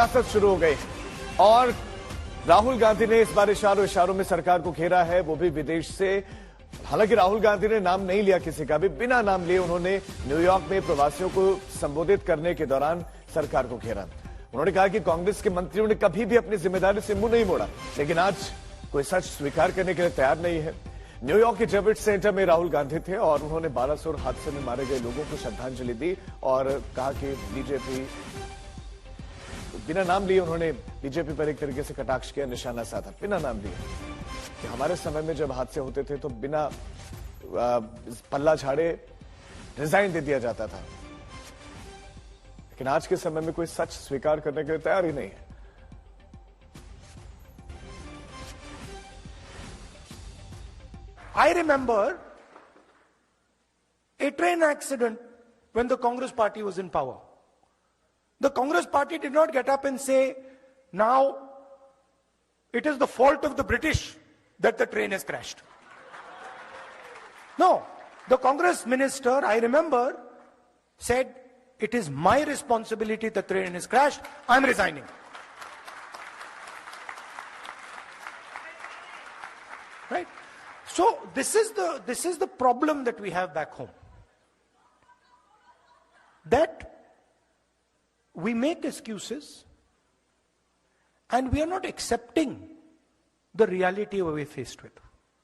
सियासत शुरू हो गई और राहुल गांधी ने इस बार इशारों इशारों में सरकार को घेरा है, वो भी विदेश से। हालांकि राहुल गांधी ने नाम नहीं लिया किसी का भी, बिना नाम लिए उन्होंने न्यूयॉर्क में प्रवासियों को संबोधित करने के दौरान सरकार को घेरा। उन्होंने कहा कि कांग्रेस के मंत्रियों ने कभी भी अपनी जिम्मेदारी से मुंह नहीं मोड़ा, लेकिन आज कोई सच स्वीकार करने के लिए तैयार नहीं है। न्यूयॉर्क के जेविट सेंटर में राहुल गांधी थे और उन्होंने बालासोर हादसे में मारे गए लोगों को श्रद्धांजलि दी और कहा कि बीजेपी, बिना नाम लिए उन्होंने बीजेपी पर एक तरीके से कटाक्ष किया, निशाना साधा, बिना नाम लिए कि हमारे समय में जब हादसे होते थे तो बिना पल्ला झाड़े रिजाइन दे दिया जाता था, लेकिन आज के समय में कोई सच स्वीकार करने के लिए तैयार ही नहीं है। I remember a train accident when the Congress party was in power. The Congress party did not get up and say, now it is the fault of the British that the train has crashed. No, the Congress minister, I remember, said, it is my responsibility the train has crashed, I'm resigning. Right? So this is the problem that we have back home. That we make excuses and we are not accepting the reality we're faced with.